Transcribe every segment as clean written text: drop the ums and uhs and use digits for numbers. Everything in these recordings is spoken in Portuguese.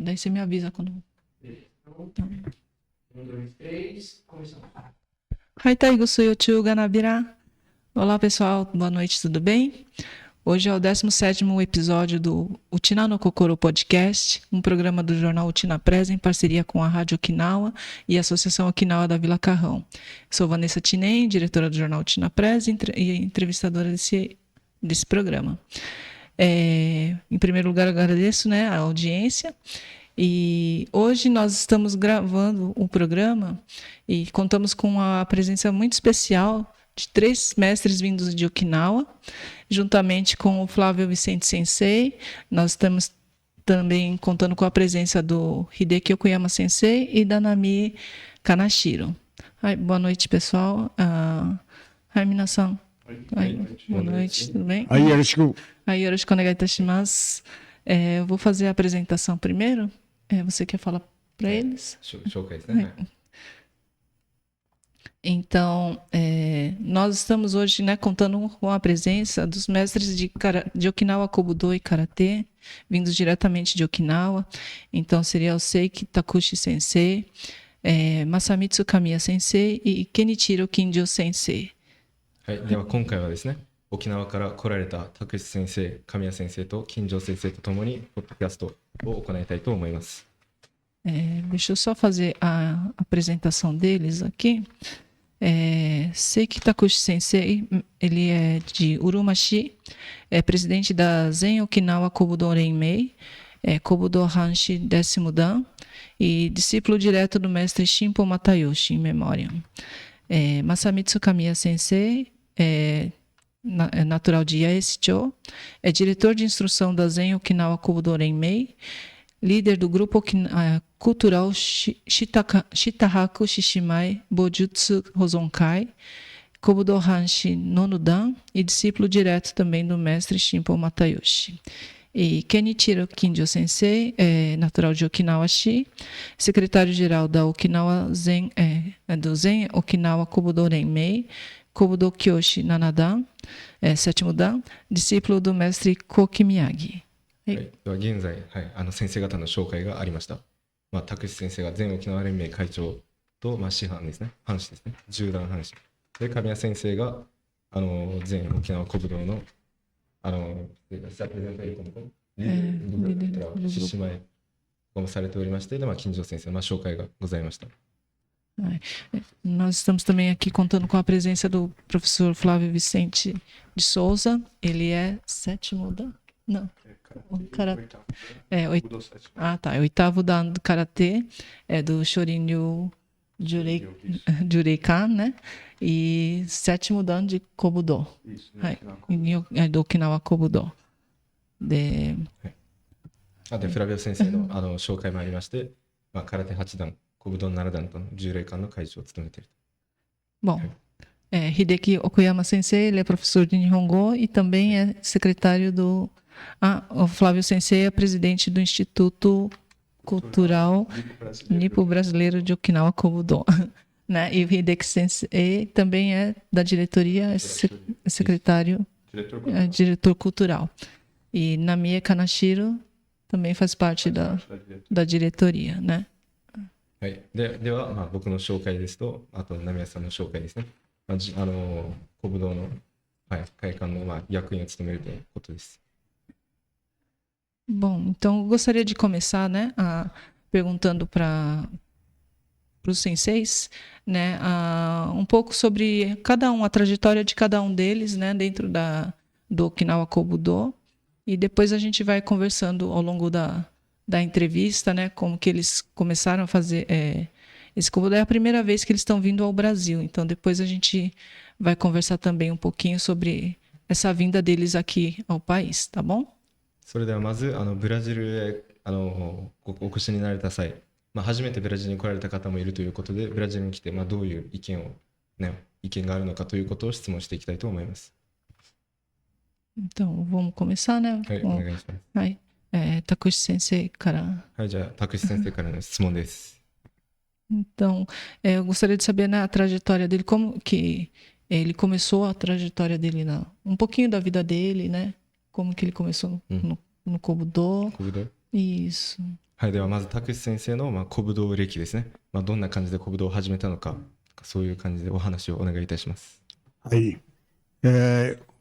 daí você me avisa quando... Então, 1, 2, 3, começamos. Haitai Gusuyo Ganabira. Olá, pessoal. Boa noite, tudo bem? Hoje é o 17º episódio do Utina no Kokoro Podcast, um programa do jornal Utina Press em parceria com a Rádio Okinawa e a Associação Okinawa da Vila Carrão. Sou Vanessa Tinem, diretora do jornal Utina Press e entrevistadora desse programa. Em primeiro lugar, agradeço, a audiência. E hoje nós estamos gravando um programa e contamos com a presença muito especial de 3 mestres vindos de Okinawa, juntamente com o Flávio Vicente Sensei. Nós estamos também contando com a presença do Hideki Okuyama Sensei e da Nami Kanashiro. Boa noite, pessoal. Minasan. Boa noite, tudo bem? Yoroshiku onegai itashimasu. Eu vou fazer a apresentação primeiro. Você quer falar para eles? Então, nós estamos hoje contando com a presença dos mestres de Okinawa Kobudo e Karatê, vindos diretamente de Okinawa. Então, seria o Seiki Takushi Sensei, Masamitsu Kamiya Sensei e Kenichiro Kinjo Sensei. では今回はですね、沖縄から来られた拓司先生、神谷先生と金城先生とともにポッドキャストを行いたいと思います。Deixa eu só fazer a apresentação deles aqui. Seiki Takushi Sensei, ele é de Urumashi, é presidente da Zen Okinawa Kobudo Renmei, Kobudo Hanshi 10º Dan e discípulo direto do mestre Shinpo Matayoshi, em memória. Masamitsu Kamiya Sensei, natural de Yaeshicho, é diretor de instrução da Zen Okinawa Kobudo Renmei, líder do grupo cultural Shitahaku Shishimai Bojutsu Hozonkai, Kobudo Hanshi 9º Dan e discípulo direto também do mestre Shinpo Matayoshi. E Kenichiro Kinjo Sensei, natural de Okinawa-shi, secretário-geral da Okinawa Zen, do Zen Okinawa Kobudo Renmei, Kobudo Kyoshi 7º Dan, 7º Dan, discípulo do mestre Koki Miyagi. はい、では現在、先生方の紹介がありました。拓司先生が全沖縄連盟会長と、師範ですね、藩士ですね、10段藩士。で、神谷先生が全沖縄国道の獅子舞をされておりまして、金城先生の紹介がございました。Nós estamos também aqui contando com a presença do professor Flávio Vicente de Souza. Ele é 7º Dan? Não. É 8º Dan do Karatê, do Shorin-ryu Jureikan, né? E 7º Dan de Kobudo. Do Okinawa Kobudo. で、フラビオ先生の紹介もありまして、空手8段、コブドン7段との10霊館の会長を務めている。Bom, Hideki Okuyama Sensei, ele é professor de Nihongo e também é secretário do... o Flávio Sensei é presidente do Instituto Cultural Nipo Brasileiro de Okinawa Kobudo. Né? E o Hideki Sensei também é da diretoria, secretário, diretor cultural. E Nami Kanashiro também faz parte da diretoria, né? はい、では、僕の紹介ですと、あと浪谷さんの紹介ですね。古武道の、会館の、役員を務めるということです。Bom, então eu gostaria de começar, perguntando para os senseis, um pouco sobre cada um, a trajetória de cada um deles, dentro do Okinawa Kobudo, e depois a gente vai conversando ao longo da entrevista, como que eles começaram a fazer. Esse Kobudo é a primeira vez que eles estão vindo ao Brasil, então depois a gente vai conversar também um pouquinho sobre essa vinda deles aqui ao país, tá bom? それではまずブラジルへお越しになられた際、初めてブラジルに来られた方もいるということで、ブラジルに来てどういう意見があるのかということを質問していきたいと思います。Então, vamos começar, né? はい、お願いします。はい、Takushi Sensei から。はい、じゃあ拓司先生からの質問です。Então, eu gostaria de saber a trajetória dele, como que ele começou a trajetória dele, um pouquinho da vida dele, Como que ele começou no Kobudo. Kobudo? Isso. はい、ではまず田口先生の古武道歴ですね。どんな感じで古武道を始めたのか、そういう感じでお話をお願いいたします。はい。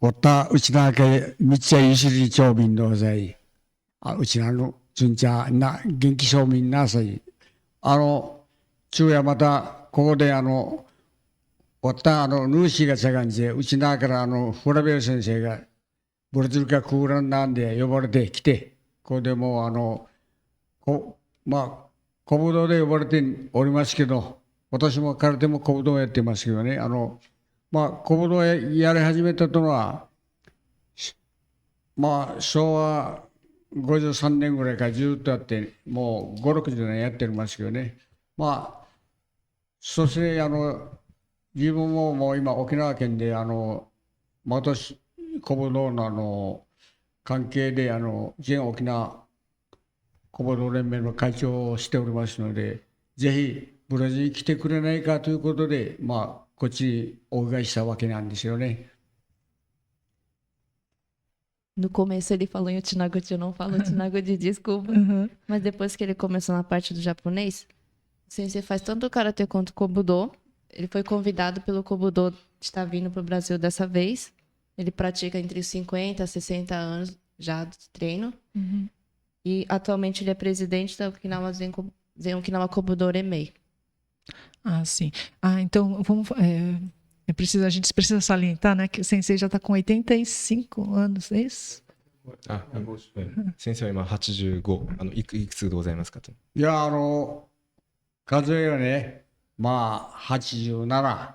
おったうちなけみっちゃゆしり町民の在、うちなのずんちゃな元気町民なさい。昼夜またここでおったヌーシーがちゃがんじうちなからフラベル先生がブラジルかクーランなんで呼ばれてきて、ここでも古武道で呼ばれておりますけど、私も空手も古武道やってますけどね、古武道やり始めたとのは、昭和53年ぐらいからずっとやって、もう5、60年やってますけどね。そして自分ももう今沖縄県で私古武道の関係で全沖縄古武道連盟の会長をしておりますので、ぜひブラジルに来てくれないかということで、こっちにお伺いしたわけなんですよね。No começo ele falou em Utinaguti, eu não falo Utinaguti, desculpa. Mas depois que ele começou na parte do japonês, o sensei faz tanto o karatê quanto o kobudo. Ele foi convidado pelo kobudo de estar vindo para o Brasil dessa vez. Ele pratica entre 50 a 60 anos já de treino. E atualmente ele é presidente da Okinawa Zen Okinawa Kobudo Remei. Ah, sim. Então vamos, a gente precisa salientar, né, que o sensei já está com 85 anos, é isso? 先生は今85、いくつでございますかと。いや、数えがね、87、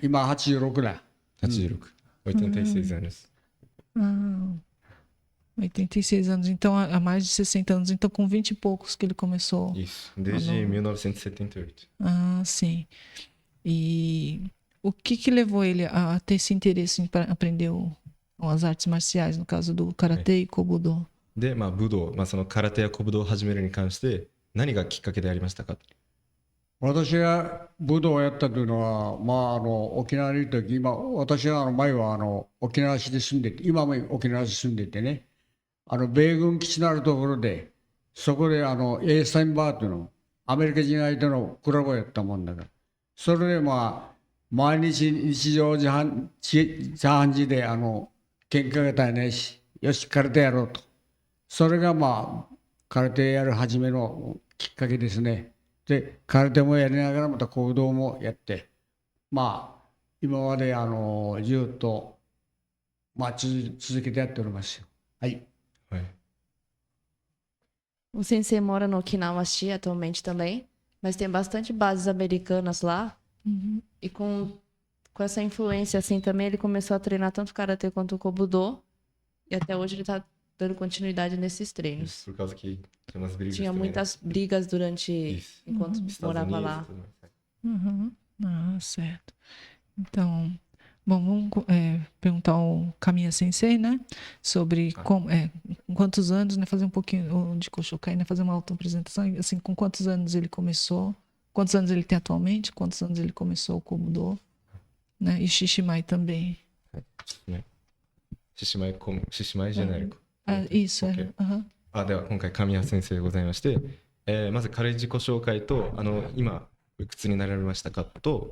今86だ。86。86 anos. 86 anos, então há mais de 60 anos, então com 20 e poucos que ele começou. Isso, desde 1978. Ah, sim. E o que levou ele a ter esse interesse em aprender as artes marciais, no caso do karatê e kobudo? で、武道、その空手や古武道を始めるに関して何がきっかけでありましたか。私が武道をやったというのは、沖縄にいるとき、私は前は沖縄市で住んでて、今も沖縄市に住んでてね、米軍基地のあるところで、そこでAサインバーというの、アメリカ人相手のクラブをやったもんだから、それで毎日日常茶飯事で喧嘩が絶えないし、よし、空手やろうと。それが空手やる初めのきっかけですね。で、空手もやりながらまた行動もやって、今までずっと、続けてやっておりますよ。はい。はい。O sensei mora no Okinawa-shi atualmente também, mas tem bastante bases americanas lá. E com essa influência assim também, ele começou a treinar tanto o karatê quanto o kobudo. E até hoje ele está dando continuidade nesses treinos. Por causa que tinha muitas brigas durante enquanto morava lá. Ah, certo. Então, vamos perguntar ao Kamiya Sensei, né, sobre quantos anos, né, fazer um pouquinho de Koshokai, né, fazer uma auto-apresentação, assim, com quantos anos ele começou, quantos anos ele tem atualmente, quantos anos ele começou o Kobudo, né, e Shishimai também. Shishimai genérico. Isso, OK では今回神谷先生でございまして、まず軽い自己紹介と今いくつになられましたかと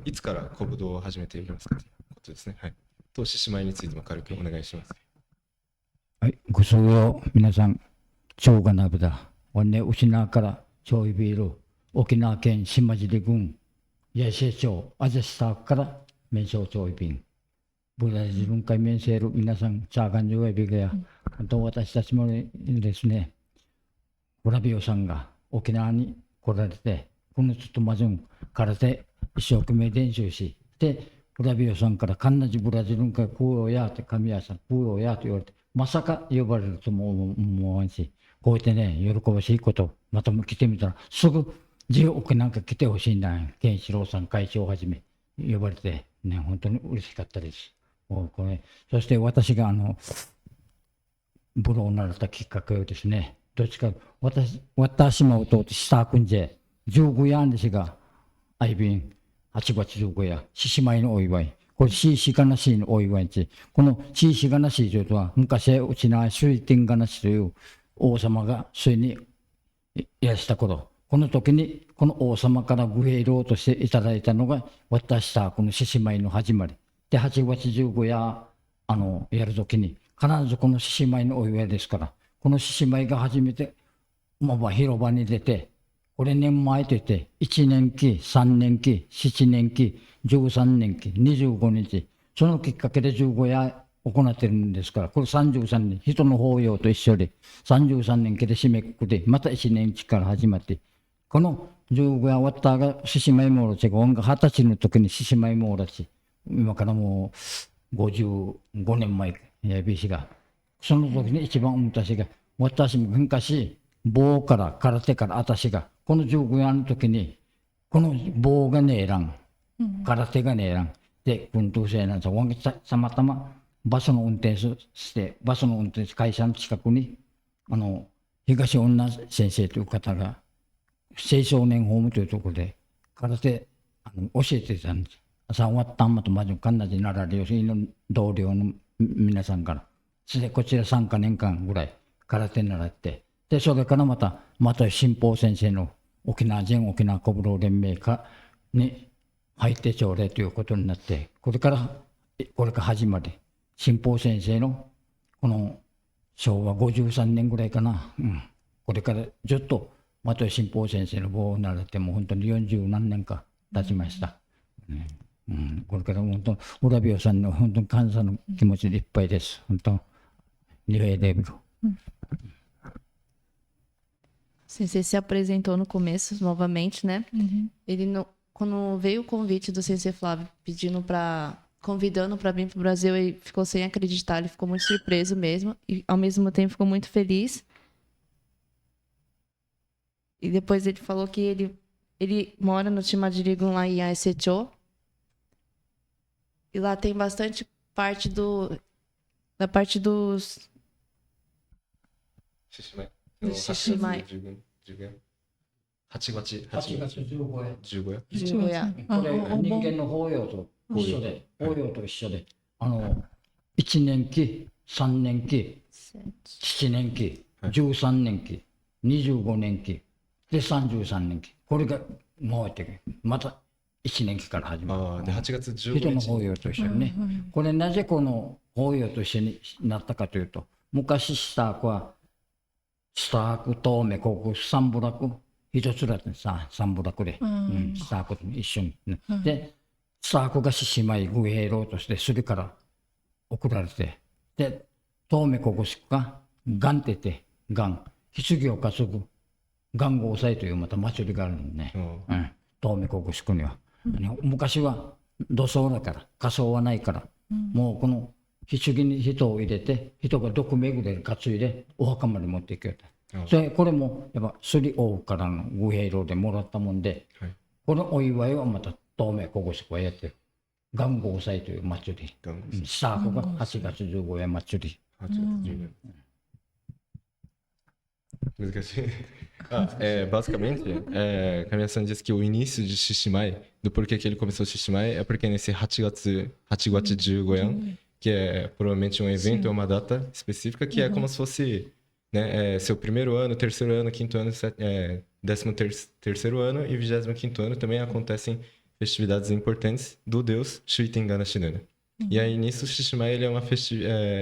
いつから古武道を始めていますかということですね。はい。と獅子舞についても軽くお願いします。はい、ご総要皆さん、長がなぶだ。わね沖縄から町いびる沖縄県島尻郡八重瀬町あぜさから名称町いびん。ブラジル会面せる皆さん、チャーガンジョエビがや、本当私たちもですね、ブラビオさんが沖縄に来られて、このちょっとまずん空手一生懸命練習し、で、ブラビオさんからカンナジブラジル会プーヨーヤーって神谷さん、プーヨーヤーと言われて、まさか呼ばれるとも思わんし、こうやってね、喜ばしいこと、またも来てみたら、すぐ自由沖なんか来てほしいんだよ。健志郎さん会長をはじめ、呼ばれて、ね、本当に嬉しかったです。これそして私がブローになれたきっかけをですね、どっちか私も弟下くんじ15夜ですが、アイビン8月15夜、獅子舞のお祝い、これ獅子がなしのお祝いで、この獅子がなしというのは昔うちな水天がなしという王様がそれにいらした頃、この時にこの王様から御兵糧としていただいたのが私さこの獅子舞の始まりで、8月15ややる時に必ずこの獅子舞のお祝いですから、この獅子舞が初めて広場に出て、これ年前と言って1年期、3年期、7年期、13年期、25日、そのきっかけで15夜行ってるんですから、これ33年、人の法要と一緒で、33年期で締めくくで、また1年期から始まって、この15夜終わったが、獅子舞モーラチが、20歳の時に獅子舞モーラチ、今からもう55年前、BC が、その時に一番私が、私も昔、棒から空手から私が、この15夜の時に、この棒がねえらん、空手がねえらん、で、軍闘生なんですよ。たまたまバスの運転手して、バスの運転手会社の近くに、東女先生という方が、青少年ホームというところで、空手教えてたんです。朝終わったんまとまじかんなじなられよしの同僚の皆さんから。そしてこちら3か年間ぐらい空手習って、で、それからまた新報先生の沖縄小武道連盟に入って朝礼ということになって、これから始まり、新報先生のこの昭和53年ぐらいかな、これからずっと新報先生の棒を習ってもう本当に40何年か経ちました。これから本当、浦ビオさんの本当に感謝の気持ちでいっぱいです。本当、ニューエレブル。Sensei se apresentou no começo, novamente, né? Ele, quando veio o convite do Sensei Flávio convidando para vir para o Brasil, ele ficou sem acreditar, ele ficou muito surpreso mesmo, e ao mesmo tempo ficou muito feliz. E depois ele falou que ele mora no Timadirigun, lá em Aesecho, e lá tem bastante parte da parte dos... 獅子舞。獅子舞。 8月8月15夜。 15夜。 15夜。これ人間の法要と一緒で、1年期、3年期、7年期、13年期、25年期、で33年期。これが回ってくる。また1年期から始まる。で、8月15日。人の法要と一緒にね。これなぜこの法要と一緒になったかというと、昔スタークは、スターク、東名、ここ3部落、一つだったんですさ、3部落で、スタークと一緒に。で、スタークが獅子舞、御兵糧として、それから送られて、で、東名、ここしか、ガンってて、ガン、棺を担ぐ、ガンゴーサイというまた祭りがあるのね。東名、ここしくには。昔は土葬だから、火葬はないから、もうこの、棺に人を入れて、人が毒めぐれる担いで、お墓まで持っていくよと。それこれも、やっぱ、スリ王からの御兵糧でもらったもんで、このお祝いをまた、東名、ここしくはやってる。元号祭という祭り。スタートが8月15日祭り。8月15日。難しい。Basicamente, Camila-san disse que o início de Xiximai, do porquê que ele começou Xiximai, é porque nesse 8月15, que é provavelmente um evento, é uma data específica, que é como se fosse, né, seu primeiro ano, terceiro ano, quinto ano, 13º ano e 25º ano também acontecem festividades importantes do deus Shuitengana Shinuna. E aí nisso o Xiximai ele é uma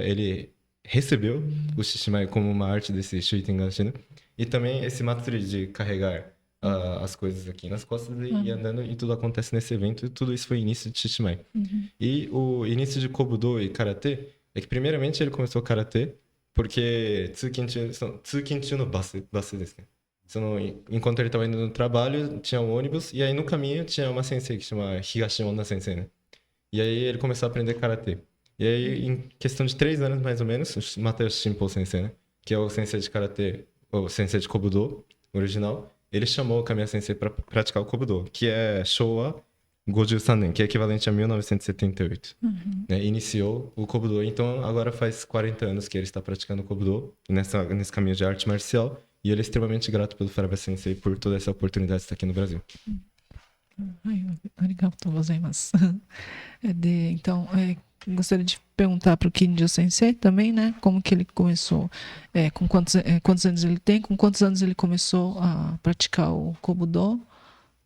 ele recebeu o Xiximai como uma arte desse Shuitengana Shinuna e também esse matsuri de carregar as coisas aqui nas costas e ir andando e tudo acontece nesse evento e tudo isso foi o início de Xiximai. E o início de Kobudo e Karatê é que primeiramente ele começou Karatê porque tsukinchu no basu desu, né? Enquanto ele estava indo no trabalho, tinha um ônibus, e aí no caminho tinha uma sensei que chama Higashi Onna Sensei, né? E aí ele começou a aprender karatê. E aí, em questão de 3 anos mais ou menos, o Matheus Shinpo Sensei, né? Que é o sensei de karatê, o sensei de Kobudo original, ele chamou o Kamiya Sensei para praticar o Kobudo, que é Showa 53 que é equivalente a 1978. Né? Iniciou o Kobudo, então agora faz 40 anos que ele está praticando o Kobudo, nesse caminho de arte marcial. E ele é extremamente grato pelo Flávio Sensei por toda essa oportunidade de estar aqui no Brasil. Ai, arigatou gozaimasu. Então, gostaria de perguntar para o Kinjo Sensei também, né? Como que ele começou, com quantos anos ele tem, com quantos anos ele começou a praticar o Kobudo,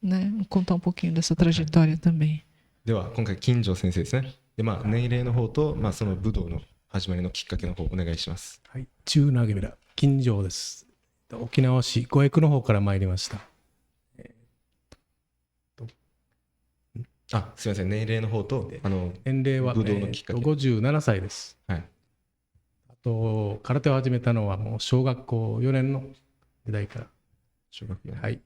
né? Contar um pouquinho dessa trajetória também. では今回金城先生ですね。で年齢の方と、その武道の始まりのきっかけの方お願いします。はい、中投げ村金城です。沖縄市五重の方から参りました。すみません、年齢の方と年齢は、武道のきっかけ57歳です。はい。あと空手を始めたのはもう小学校4年の時代から。小学4年。はい。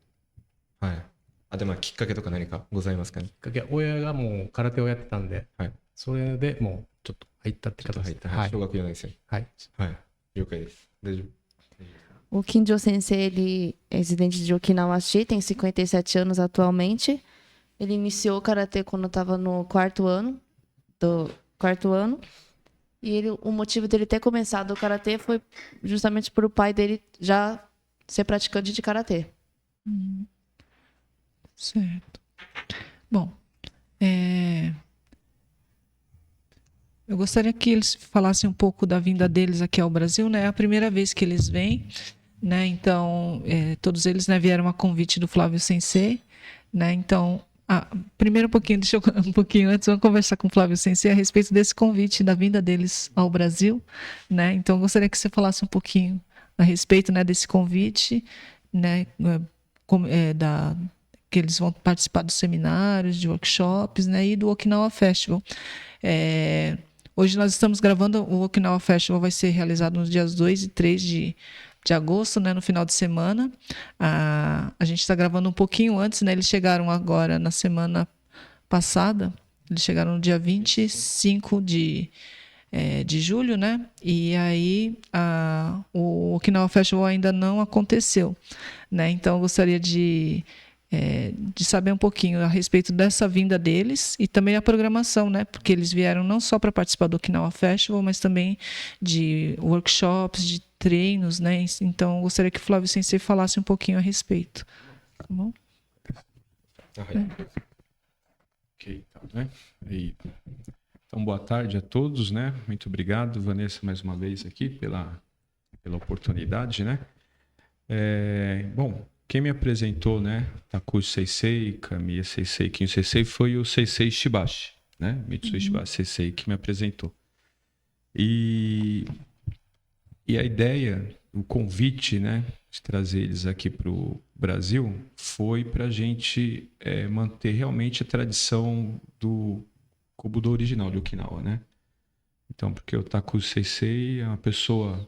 はい。できっかけとか何かございますかね。きっかけは親がもう空手をやってたんで、はい、それでもうちょっと入ったって形です。はい、小学4年生。はい。はい。了解です。大丈夫。O Kinjo Sensei, ele é residente de Okinawa-shi, tem 57 anos atualmente. Ele iniciou o karatê quando estava no quarto ano. E o motivo dele ter começado o karatê foi justamente por o pai dele já ser praticante de karatê. Certo. Bom, eu gostaria que eles falassem um pouco da vinda deles aqui ao Brasil, né? É a primeira vez que eles vêm, né? Então, todos eles, né, vieram a convite do Flávio Sensei, né? Então, primeiro um pouquinho antes, vamos conversar com o Flávio Sensei a respeito desse convite, da vinda deles ao Brasil, né? Então, eu gostaria que você falasse um pouquinho a respeito, né, desse convite, né? Que eles vão participar dos seminários, de workshops, né, e do Okinawa Festival. Hoje nós estamos gravando, o Okinawa Festival vai ser realizado nos dias 2 e 3 de agosto, né, no final de semana. A gente está gravando um pouquinho antes, né, eles chegaram agora na semana passada, eles chegaram no dia 25 de julho, né, e aí o Okinawa Festival ainda não aconteceu, né, então eu gostaria de saber um pouquinho a respeito dessa vinda deles e também a programação, né? Porque eles vieram não só para participar do Okinawa Festival, mas também de workshops, de treinos, né? Então, gostaria que o Flávio Sensei falasse um pouquinho a respeito. Tá bom? Ok, então, né? Então, boa tarde a todos, né? Muito obrigado, Vanessa, mais uma vez aqui pela oportunidade, né? Bom, quem me apresentou, né, Takushi Sensei, Kamiya Sensei, Kinjo Sensei, foi o Sensei Shibashi, né, Mitsui Shibashi Sensei, que me apresentou. E a ideia, o convite, né, de trazer eles aqui para o Brasil foi para a gente manter realmente a tradição do Kobudo original de Okinawa, né. Então, porque o Takushi Sensei é uma pessoa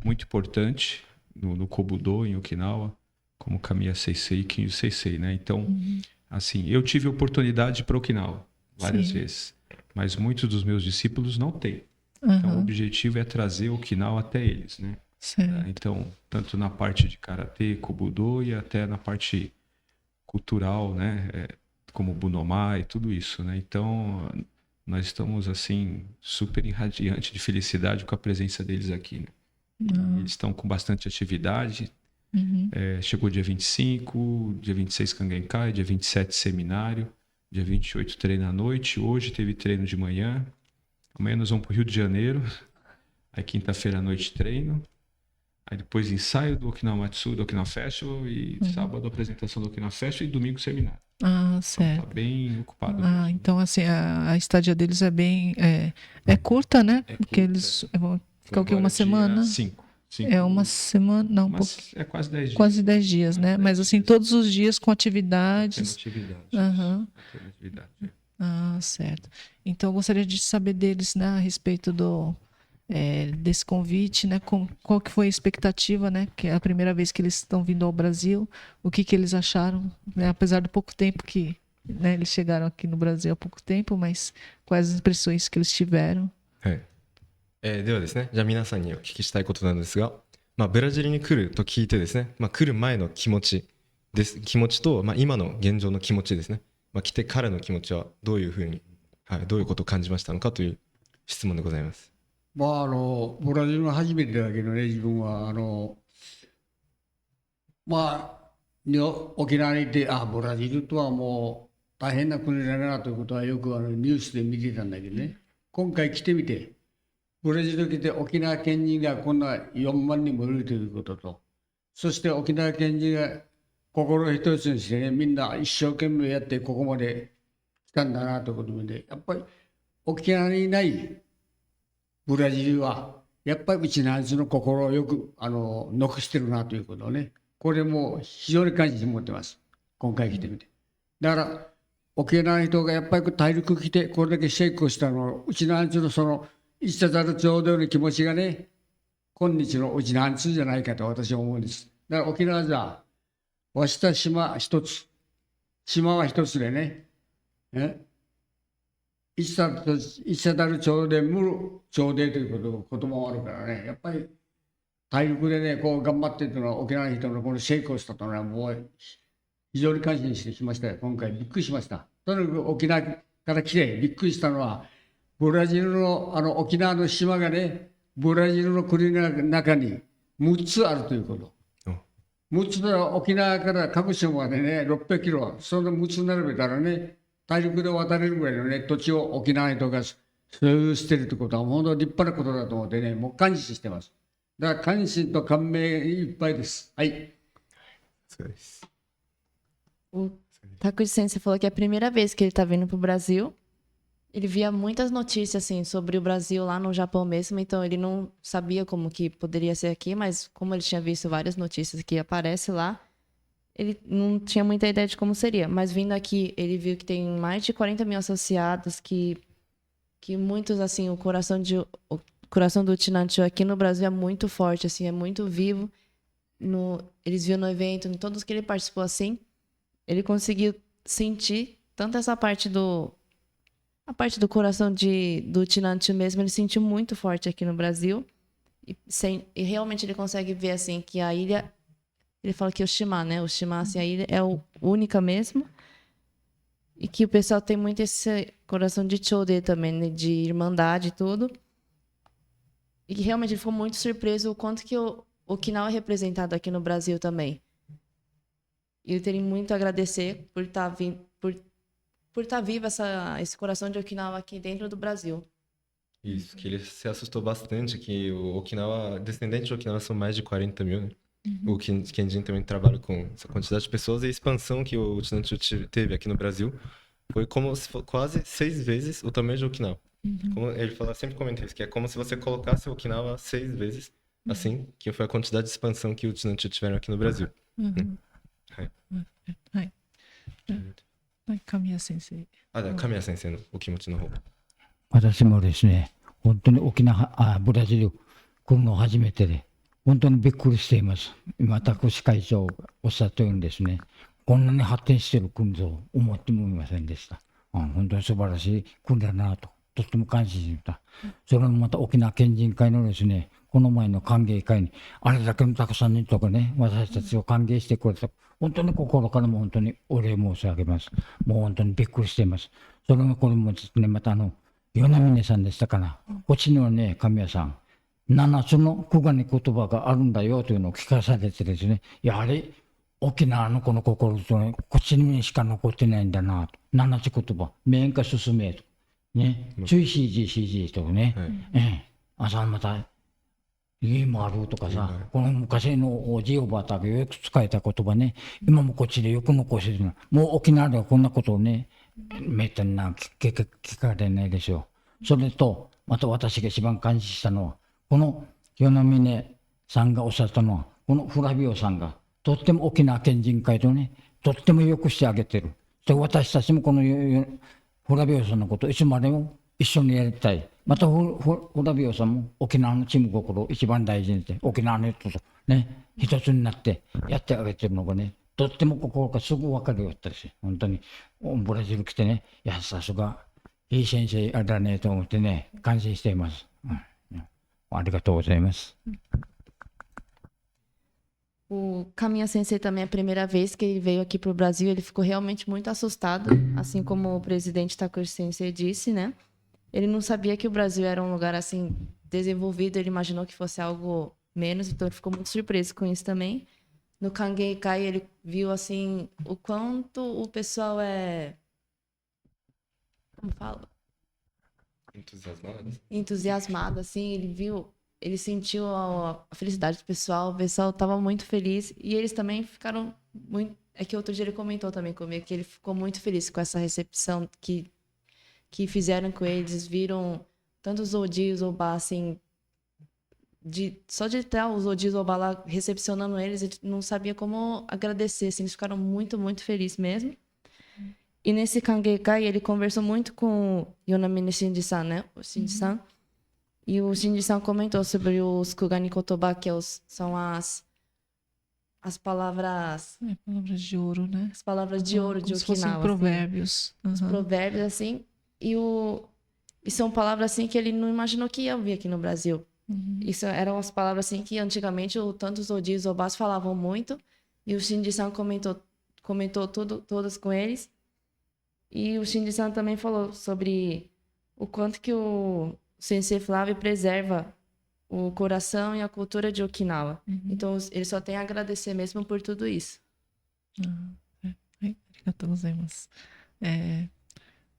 muito importante no Kobudo em Okinawa, como Kamiya Sensei e Kinjo Sensei, né? Então, assim, eu tive oportunidade para Okinawa várias vezes, mas muitos dos meus discípulos não têm. Então, o objetivo é trazer Okinawa até eles, né? Então, tanto na parte de Karatê, Kobudo e até na parte cultural, né? Como Bunomá e tudo isso, né? Então, nós estamos, assim, super irradiantes de felicidade com a presença deles aqui, né? Eles estão com bastante atividade. Chegou dia 25, dia 26 Kangenkai, dia 27 seminário, dia 28 treino à noite, hoje teve treino de manhã, amanhã nós vamos para o Rio de Janeiro, aí quinta-feira à noite treino, aí depois ensaio do Okinawa Matsu, do Okinawa Festival, e sábado apresentação do Okinawa Festival e domingo seminário. Certo. Então, tá bem ocupado. Então assim, a estadia deles é bem curta, né? Porque eles vão ficar o quê? Uma semana? 5. Uma semana, não, É quase 10 dias. Quase 10 dias, né? Mas assim, todos os dias com atividades. Atividade. Certo. Então, eu gostaria de saber deles, né, a respeito desse convite, né? Qual que foi a expectativa, né? Que é a primeira vez que eles estão vindo ao Brasil, o que eles acharam, né? Apesar do pouco tempo que, né, eles chegaram aqui no Brasil há pouco tempo, mas quais as impressões que eles tiveram? ではですね、じゃあ皆さんにお聞きしたいことなんですが、ブラジルに来ると聞いてですね、来る前の気持ちと、今の現状の気持ちですね、来てからの気持ちはどういうふうに、どういうことを感じましたのかという質問でございます。ブラジルが初めてだけどね、自分は沖縄にいてブラジルとはも大変な国だなということはよくニュースで見てたんだけどね、今回来てみて、ブラジル来て沖縄県人がこんな4万人もいるということと、そして沖縄県人が心を一つにしてね、みんな一生懸命やってここまで来たんだなということで、やっぱり沖縄にいないブラジルは、やっぱりうちのあいつの心をよく残してるなということをね、これも非常に感謝して持ってます。今回来てみて。だから、沖縄の人がやっぱり大陸来て、これだけシェイクをしたのは、うちのあいつのその、一茶ざるちょうどの気持ちがね、今日のうちのあいつじゃないかと私は思うんです。だから沖縄じゃ、わした島一つ、島は一つでね、一茶ざるちょうで無るちょうでという言葉もあるからね、やっぱり大陸でね、こう頑張ってというのは沖縄の人のこのシェイクをしたというのはもう非常に感謝してきましたよ。今回びっくりしました。とにかく沖縄から来てびっくりしたのは、ブラジルの沖縄の島がね、ブラジルの国の中に6つあるということ。6つは沖縄から鹿児島までね、600キロ、その6つ並べたらね、大陸で渡れるぐらいのね、土地を沖縄の人が所有しているということは、本当に立派なことだと思ってね、もう感謝してます。だから感心と感銘いっぱいです。はい。そうです。 O Takuji Sensei falou que é a primeira vez que ele tá vindo pro Brasil. Ele via muitas notícias, assim, sobre o Brasil lá no Japão mesmo, então ele não sabia como que poderia ser aqui, mas como ele tinha visto várias notícias que aparecem lá, ele não tinha muita ideia de como seria. Mas vindo aqui, ele viu que tem mais de 40 mil associados, que muitos, assim, o coração do Chinanchu aqui no Brasil é muito forte, assim, é muito vivo. Eles viram no evento, em todos que ele participou, assim, ele conseguiu sentir tanto essa parte do coração do Chinanchu mesmo, ele sentiu muito forte aqui no Brasil. E realmente ele consegue ver, assim, que a ilha... Ele fala que o Shima, né? O Shima, assim, a ilha é única mesmo. E que o pessoal tem muito esse coração de Chode também, né? De irmandade e tudo. E que realmente ele ficou muito surpreso o quanto que o Okinawa é representado aqui no Brasil também. E eu teria muito a agradecer por estar vivo esse coração de Okinawa aqui dentro do Brasil. Isso, que ele se assustou bastante, que o Okinawa, descendentes de Okinawa são mais de 40 mil, né? O Kenjin também trabalha com essa quantidade de pessoas, e a expansão que o Chinanchu teve aqui no Brasil foi como se fosse quase 6 vezes o tamanho de Okinawa. Como ele fala, sempre comenta isso, que é como se você colocasse o Okinawa 6 vezes, assim, que foi a quantidade de expansão que o Chinanchu tiveram aqui no Brasil. はい。神谷先生。神谷先生のお気持ちの方。私もですね、本当にブラジル来るの初めてで、本当にびっくりしています。今、タクシ会長おっしゃったようにですね、こんなに発展している国と思ってもいませんでした。本当に素晴らしい国だなと、とっても感謝しました。それもまた沖縄県人会のですね、この前の歓迎会に、あれだけのたくさんの人がね、私たちを歓迎してくれた、本当に心からも本当にお礼申し上げます。もう本当にびっくりしています。それもこれもですね、また与那嶺さんでしたかな、こっちにはね、神谷さん、7つの古賀に言葉があるんだよというのを聞かされてですね、やはり沖縄のこの心とね、こっちにしか残ってないんだなと。7つ言葉、面か進めと。ね、注意 CG とね、朝また、家もあるとかさ、この昔のおじいおばあたがよく使えた言葉ね、今もこっちでよく残してるの。もう沖縄ではこんなことをね、めったに聞かれないでしょう。それと、また私が一番感じしたのは、この与那嶺さんがおっしゃったのは、このフラビオさんが、とっても沖縄県人会とね、とってもよくしてあげてる。で、私たちもこのフラビオさんのことをいつまでも一緒にやりたい。またフラビオさんも沖縄のチーム心を一番大事にして、沖縄の人とね、一つになってやってあげてるのがね、とっても心がすぐ分かるようだったし、本当にブラジル来てね、いや、さすが、いい先生あれだねと思ってね、感心しています。ありがとうございます。O Kamiya Sensei também, a primeira vez que ele veio aqui para o Brasil, ele ficou realmente muito assustado, assim como o presidente Takuji Sensei disse, né? Ele não sabia que o Brasil era um lugar assim desenvolvido, ele imaginou que fosse algo menos, então ele ficou muito surpreso com isso também. No Kangeikai ele viu assim o quanto o pessoal é como fala? Entusiasmado. Entusiasmado, assim, ele sentiu a felicidade do pessoal, o pessoal estava muito feliz e eles também ficaram muito. É que outro dia ele comentou também comigo que ele ficou muito feliz com essa recepção que fizeram com eles, viram tanto os Odios Oba, assim, só de ter os Odios Oba lá recepcionando eles, ele não sabia como agradecer, assim, eles ficaram muito, muito felizes mesmo. E nesse Kangekai, ele conversou muito com o Yonamine Shinji-san, né? O Shinji-san. E o Shinji-san comentou sobre os Kugani Kotoba, que são as palavras... Palavras de ouro, né? As palavras de ouro de Como se fossem Okinawa. provérbios. Assim. Os provérbios, assim. E são palavras, assim, que ele não imaginou que ia ouvir aqui no Brasil. Isso eram as palavras, assim, que antigamente tanto os Odios e Obas falavam muito. E o Shinji-san comentou todas com eles. E o Shinji-san também falou sobre o quanto que o Sensei Flávio preserva o coração e a cultura de Okinawa. Então, ele só tem a agradecer mesmo por tudo isso. Arigatou gozaimasu.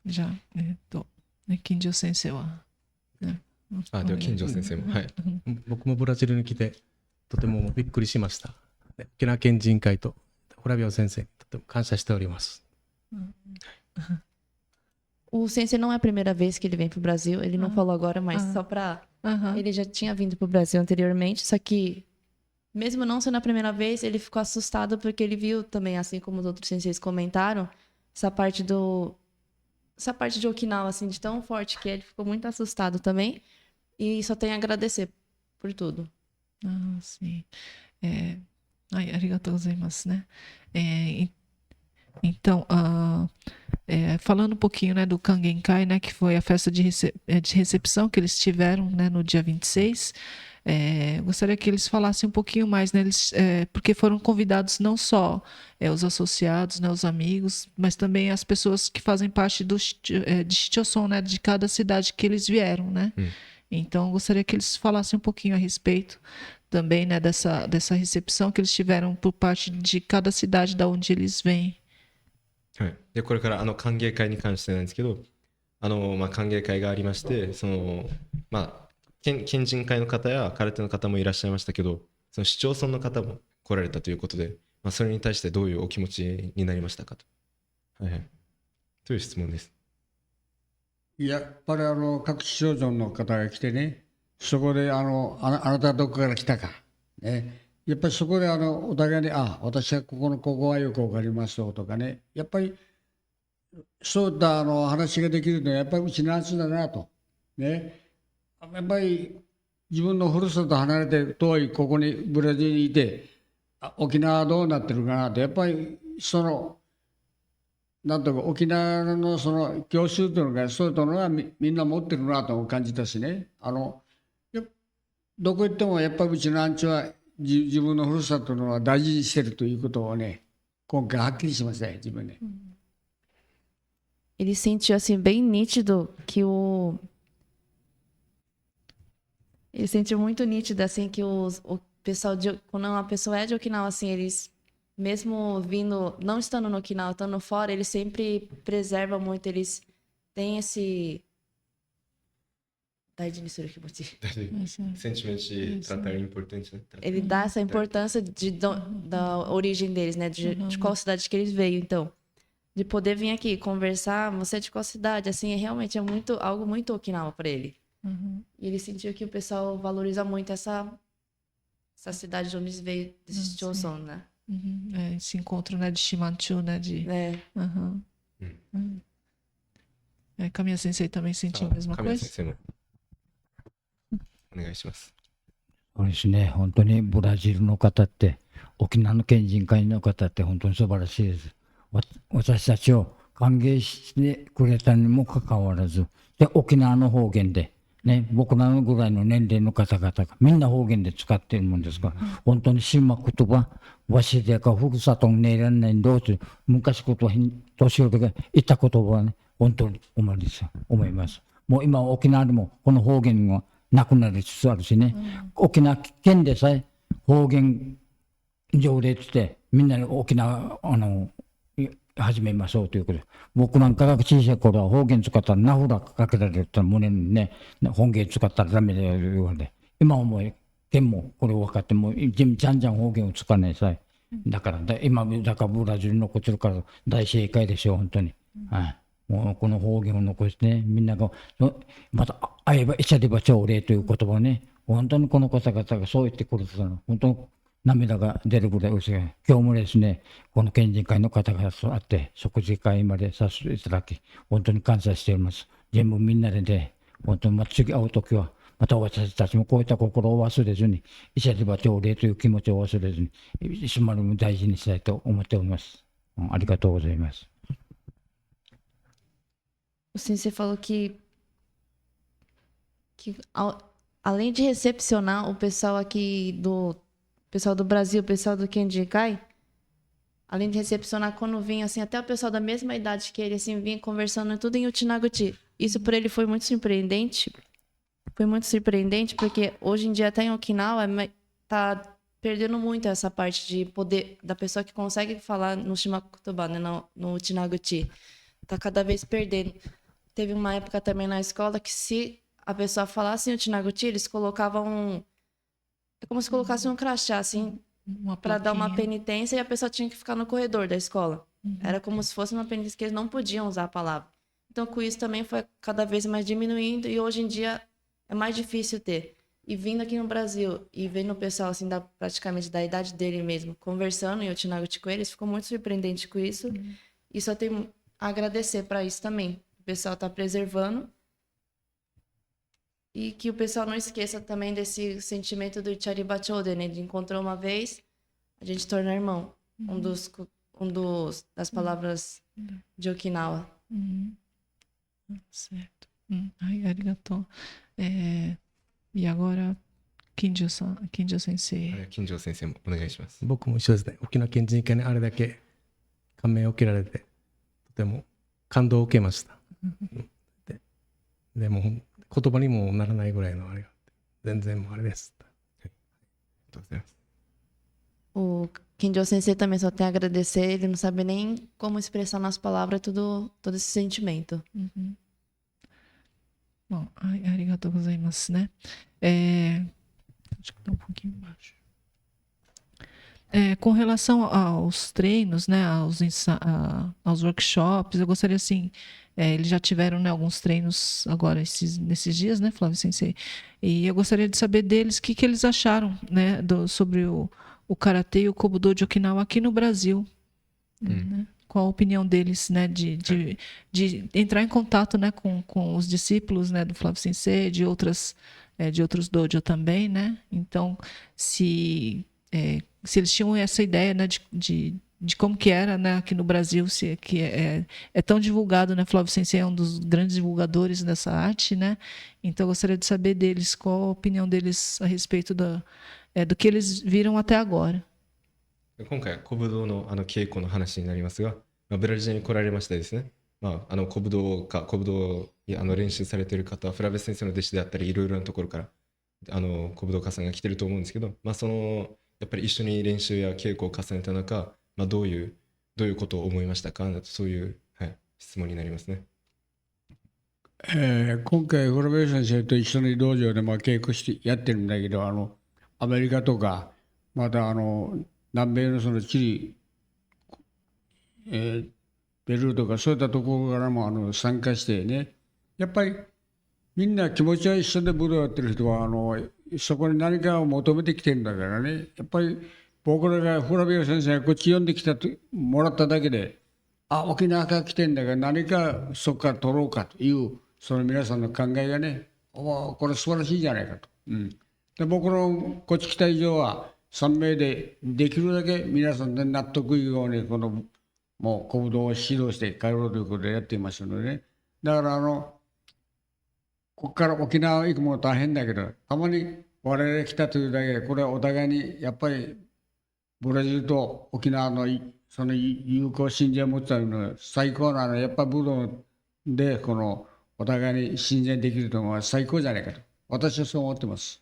じゃあ、金城先生は、ね、では金城先生も。はい。僕もブラジルに来てとてもびっくりしました。沖縄県人会とフラビオ先生にとても感謝しております。O Sensei não é a primeira vez que ele vem pro Brasil, ele não falou agora, mas só pra... Ele já tinha vindo pro Brasil anteriormente, só que, mesmo não sendo a primeira vez, ele ficou assustado porque ele viu também, assim como os outros senseis comentaram, essa parte de Okinawa, assim, de tão forte que ele ficou muito assustado também, e só tem a agradecer por tudo. Sim. Arigatou gozaimasu, né? Então, falando um pouquinho, né, do Kangenkai, né, que foi a festa de recepção que eles tiveram, né, no dia 26, gostaria que eles falassem um pouquinho mais, né, porque foram convidados não só os associados, né, os amigos, mas também as pessoas que fazem parte de Shichoson, né, de cada cidade que eles vieram, né? Então, gostaria que eles falassem um pouquinho a respeito também, né, dessa recepção que eles tiveram por parte de cada cidade da onde eles vêm. はい、でこれから歓迎会に関してなんですけど、歓迎会がありまして、県人会の方や空手の方もいらっしゃいましたけど、その市町村の方も来られたということで、それに対してどういうお気持ちになりましたかと。という質問です。やっぱり各市町村の方が来てね、そこであなたはどこから来たか、ね。やっぱりそこでお互いに、私はここはよくわかりますよとかね、やっぱりそういった話ができるのはやっぱりうちの夏だなと。ね。やっぱり自分のふるさと離れて遠いここにブラジルにいて、沖縄はどうなってるかなと、やっぱりなんとか沖縄の教習というのがそういうのがみんな持ってるなと感じたしね。どこ行ってもやっぱりうちのアンチは自分のふるさとのは大事にしてるということをね、今回はっきりしましたよ、自分で。Ele sentiu assim bem nítido que ele sentiu muito nítido assim que o pessoal quando uma pessoa é de Okinawa assim, eles mesmo vindo, não estando no Okinawa, estando fora, eles sempre preservam muito, eles têm esse Sentimento de tratar é importante, né? Ele dá essa importância da origem deles, né? De qual cidade que eles veio, então. De poder vir aqui conversar, você é de qual cidade, assim, realmente é algo muito Okinawa para ele. E ele sentiu que o pessoal valoriza muito essa cidade de onde eles veio, desse Choson, né? Esse encontro, né, de Shimanchu, né? Kamiya Sensei também sentiu a mesma coisa? お願いします。そうですね、本当にブラジルの方って、沖縄の県人会の方って本当に素晴らしいです。私たちを歓迎してくれたにもかかわらず、で沖縄の方言で、ね、僕らのぐらいの年齢の方々がみんな方言で使っているもんですから、本当に島言葉、わしでかふるさとにねえらんないんどうって昔こと年寄りが言った言葉はね、本当に思います。もう今沖縄でもこの方言がなくなりつつあるしね、沖縄県でさえ方言条例ってみんなに沖縄始めましょうということで、僕なんかが小さい頃は方言使ったらナフラかけられたら胸にね、方言使ったらダメだよ言われて、今はもう県もこれを分かってもうじゃんじゃん方言を使わないさい。だから今だからブラジルに残ってるから大正解ですよ本当に。はい。もうこの方言を残してね、みんながまた会えば一緒でば朝礼という言葉をね、本当にこの方々がそう言ってくれてたの、本当に涙が出るぐらい嬉しい。今日もですね、この県人会の方があって食事会までさせていただき、本当に感謝しております。全部みんなでね、本当に次会うときは、また私たちもこういった心を忘れずに、一緒でば朝礼という気持ちを忘れずに、いつまでも大事にしたいと思っております。ありがとうございます。O Sensei falou que além de recepcionar o pessoal aqui do pessoal do Brasil, o pessoal do Kenjikai, além de recepcionar quando vinha assim, até o pessoal da mesma idade que ele assim vinha conversando tudo em Uchinaguchi. Isso para ele foi muito surpreendente. Foi muito surpreendente porque hoje em dia até em Okinawa tá perdendo muito essa parte de poder da pessoa que consegue falar no Shimakutoba, né, no Uchinaguchi. Tá cada vez perdendo. Teve uma época também na escola que se a pessoa falasse em Uchinaguchi, eles colocavam é como se colocasse um crachá, assim, para dar uma penitência e a pessoa tinha que ficar no corredor da escola. Era como se fosse uma penitência que eles não podiam usar a palavra. Então, com isso também foi cada vez mais diminuindo e hoje em dia é mais difícil ter. E vindo aqui no Brasil e vendo o pessoal, assim, praticamente da idade dele mesmo, conversando em Uchinaguchi com eles, ficou muito surpreendente com isso. E só tem a agradecer para isso também. O pessoal está preservando. E que o pessoal não esqueça também desse sentimento do Charibachode, né? De encontrou uma vez, a gente torna irmão. Das palavras de Okinawa. Certo. Ai, arigatou. E agora, Kinjo Sensei. 金城先生もお願いします。僕も一緒ですね。沖縄県人会にあれだけ感銘を受けられて、とても感動を受けました。でも言葉にもならないぐらいのあれが全然もうあれです。ありがとうございます。 O Kinjo Sensei também só tem a agradecer, ele não sabe nem como expressar nas palavras todo esse sentimento. Bom, arigatou gozaimasu, né? Acho que tá um pouquinho baixo. Com relação aos treinos, né, aos workshops, eu gostaria assim, eles já tiveram, né, alguns treinos agora nesses dias, né, Flávio Sensei? E eu gostaria de saber deles o que eles acharam, né, sobre o Karatê e o Kobudo de Okinawa aqui no Brasil. Né? Qual a opinião deles, né, de entrar em contato, né, com os discípulos, né, do Flávio Sensei, de outros dojo também, né? Então, se eles tinham essa ideia, né, de como que era, né, aqui no Brasil, que é tão divulgado, né? Flávio Sensei é um dos grandes divulgadores dessa arte, né? Então, eu gostaria de saber deles, qual a opinião deles a respeito do que eles viram até agora. 今回は古武道の稽古の話になりますが、ブラジルに来られましてですね、古武道練習されている方はフラベス先生の弟子であったりいろいろなところから古武道家さんが来てると思うんですけど、やっぱり一緒に練習や稽古を重ねた中、どういうことを思いましたか、そういう、質問になりますね。今回フラベ先生と一緒に道場で稽古してやってるんだけど、アメリカとかまた南米のそのチリ、ペルーとかそういったところからも参加してね、やっぱりみんな気持ちは一緒で武道やってる人はそこに何かを求めてきてるんだからね、やっぱり僕らがフラビオ先生がこっち呼んできたもらっただけで、沖縄から来てんだから何かそこから取ろうかというその皆さんの考えがね、これ素晴らしいじゃないかと。で僕のこっち来た以上は3名でできるだけ皆さんで納得いくようにもう古武道を指導して帰ろうということでやっていますのでね。だからここから沖縄行くも大変だけど、たまに我々来たというだけで、これはお互いにやっぱりブラジルと沖縄のその友好親善を持つための最高なやっぱ武道でお互いに親善できるというのは最高じゃないかと私はそう思ってます。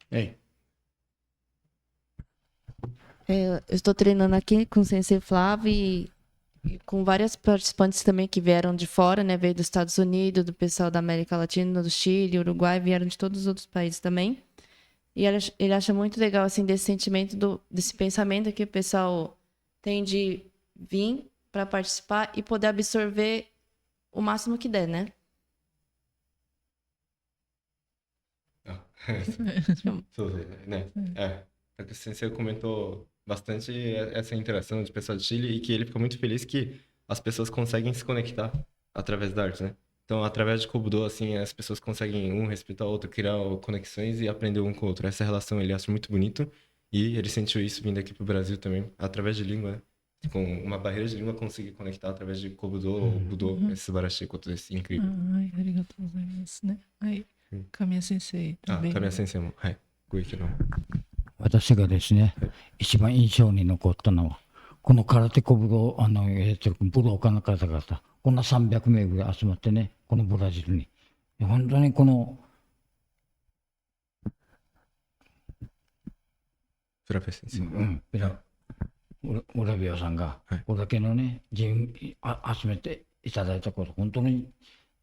Eu estou treinando aqui com o Sensei Flávio e E com várias participantes também que vieram de fora, né? Veio dos Estados Unidos, do pessoal da América Latina, do Chile, Uruguai, vieram de todos os outros países também. E ele acha muito legal, assim, desse sentimento, desse pensamento que o pessoal tem de vir para participar e poder absorver o máximo que der, né?そうですね。Takushi Sensei comentou bastante essa interação de pessoal de Chile e que ele fica muito feliz que as pessoas conseguem se conectar através da arte, né? Então, através de Kobudo, assim, as pessoas conseguem um respeitar o outro, criar conexões e aprender um com o outro. Essa relação ele acha muito bonito e ele sentiu isso vindo aqui pro Brasil também, através de língua, né? Com uma barreira de língua, conseguir conectar através de Kobudo ou Budo. É subarashi koto desu, incrível. はい、ありがとうございますね。はい、神谷先生também. 神谷先生も、はい、ご意見の。私がですね、一番印象に残ったのは、この空手小武道、やってる武道家の方々、こんな300名ぐらい集まってね、このブラジルに。本当にこの、フラペ先生。浦部さんが、これだけのね、人集めていただいたこと、本当に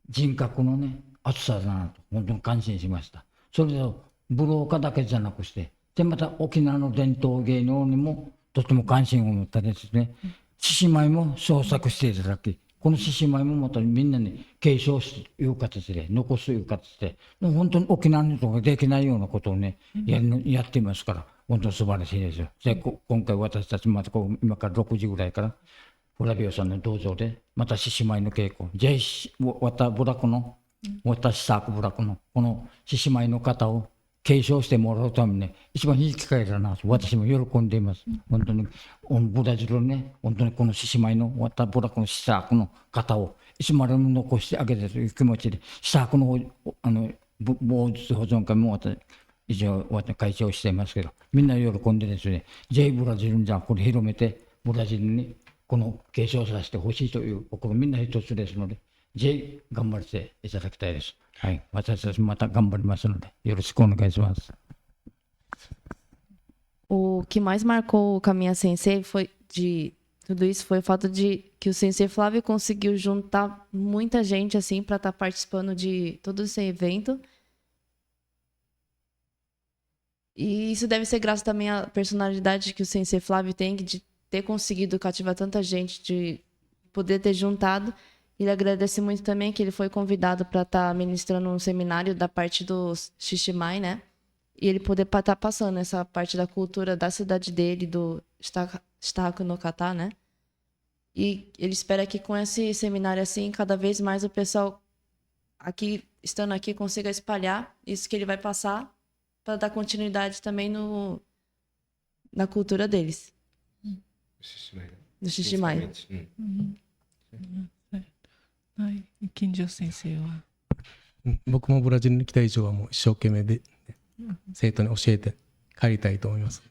人格のね、厚さだなと、本当に感心しました。それと、武道家だけじゃなくして、で、また沖縄の伝統芸能にもとても関心を持ったですね、獅子舞も創作していただき、この獅子舞もまたみんなに継承すという形で、残すという形で、本当に沖縄の人ができないようなことをね、やっていますから、本当に素晴らしいですよ。で、今回私たちまた今から6時ぐらいから、浦部さんの道場で、また獅子舞の稽古、私サークブラコの、この獅子舞の方を、継承してもらうためにね、一番いい機会だなと私も喜んでいます。本当にブラジルね、本当にこの獅子舞のブラコの試作の方をいつまでも残してあげてという気持ちで、試作の棒術保存会も一応会長していますけど、みんな喜んでですね、J ブラジルにじゃあこれ広めて、ブラジルにこの継承させてほしいという心みんな一つですので、J 頑張っていただきたいです。はい、私たちまた頑張りますので、よろしくお願いします。O que mais marcou o Kamiya Sensei foi de tudo isso foi o fato de que o Sensei Flávio conseguiu juntar muita gente assim para estar participando de todo esse evento. E isso deve ser graças também à personalidade que o Sensei Flávio tem de ter conseguido cativar tanta gente, de poder ter juntado. Ele agradece muito também que ele foi convidado para estar ministrando um seminário da parte do Shishimai, né? E ele poder estar passando essa parte da cultura da cidade dele, do Shitahaku no Kata, né? E ele espera que com esse seminário assim, cada vez mais o pessoal aqui, estando aqui, consiga espalhar isso que ele vai passar para dar continuidade também na cultura deles. Do Shishimai. はい、金城先生は。僕もブラジルに来た以上はもう一生懸命で、生徒に教えて帰りたいと思います。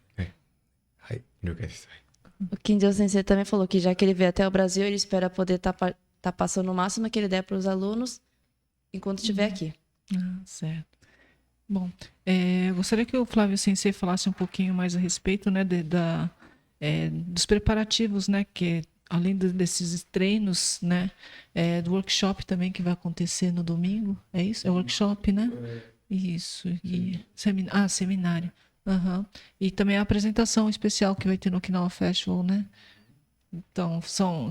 はい、了解です。O Kinjo Sensei também falou que já que ele veio até o Brasil, ele espera poder estar passando o máximo que ele der para os alunos enquanto estiver aqui. Ah, certo. Bom, gostaria que o Flávio Sensei falasse um pouquinho mais a respeito, né, dos preparativos, né, que além desses treinos, né, do workshop também que vai acontecer no domingo, é isso? É workshop, né? Isso. E seminário. Uhum. E também a apresentação especial que vai ter no Okinawa Festival, né? Então,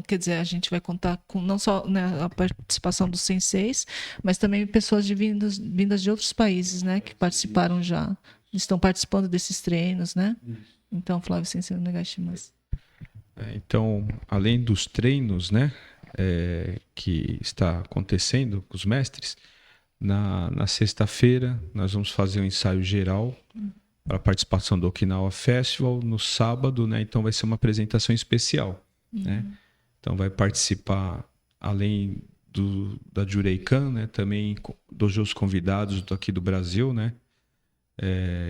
quer dizer, a gente vai contar com não só, né, a participação dos senseis, mas também pessoas vindas de outros países, né, que participaram já, estão participando desses treinos, né? Então, Flávio Sensei, onegaishimasu. Então, além dos treinos, né, que está acontecendo com os mestres, na sexta-feira nós vamos fazer um ensaio geral para a participação do Okinawa Festival. No sábado, né, então vai ser uma apresentação especial, né? Então vai participar, além da Jureikan, né, também dojos convidados aqui do Brasil, né,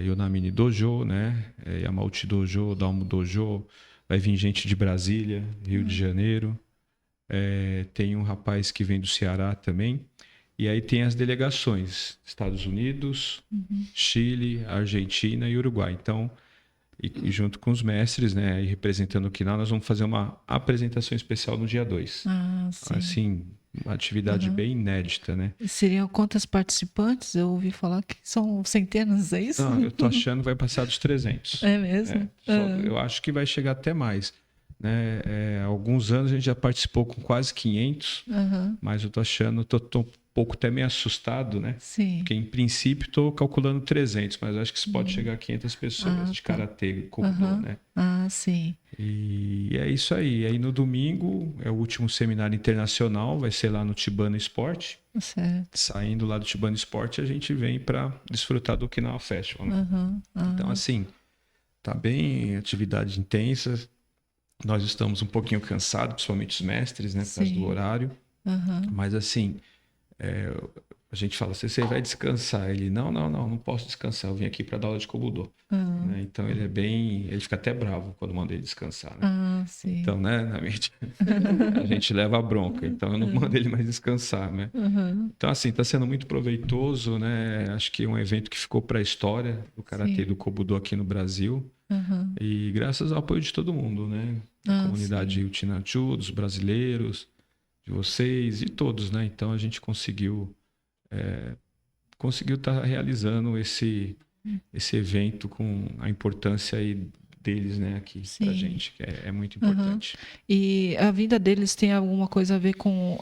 Yonamini Dojo, né, Yamauchi Dojo, Dalmo Dojo, vai vir gente de Brasília, Rio de Janeiro, tem um rapaz que vem do Ceará também, e aí tem as delegações, Estados Unidos, Chile, Argentina e Uruguai. Então, E junto com os mestres, né, e representando Okinawa, nós vamos fazer uma apresentação especial no dia 2. Ah, sim. Assim, uma atividade bem inédita, né? E seriam quantas participantes? Eu ouvi falar que são centenas, é isso? Não, eu tô achando que vai passar dos 300. É mesmo? Eu acho que vai chegar até mais. Né? Há alguns anos a gente já participou com quase 500, mas eu tô achando, tô um pouco até meio assustado, né? Sim. Porque em princípio estou calculando 300, mas eu acho que isso pode chegar a 500 pessoas de karatê, kobudo, né? Ah, sim. E é isso aí. Aí no domingo é o último seminário internacional, vai ser lá no Tibano Esporte. Certo. Saindo lá do Tibano Esporte, a gente vem para desfrutar do Okinawa Festival, né? Então, assim, tá bem atividade intensa. Nós estamos um pouquinho cansados, principalmente os mestres, né? Por causa do horário. Mas, assim, a gente fala, você vai descansar. Ele, não posso descansar. Eu vim aqui para dar aula de kobudo. Né? Então, ele fica até bravo quando manda ele descansar, né? Sim. Então, né, na mente, a gente leva a bronca. Então, eu não mando ele mais descansar, né? Então, assim, está sendo muito proveitoso, né? Acho que é um evento que ficou para a história do karatê e do kobudo aqui no Brasil. E graças ao apoio de todo mundo, né? Da comunidade Uchinachu, dos brasileiros, de vocês e todos, né? Então a gente conseguiu estar realizando esse evento com a importância aí deles, né? Aqui pra gente, que é muito importante. E a vinda deles tem alguma coisa a ver com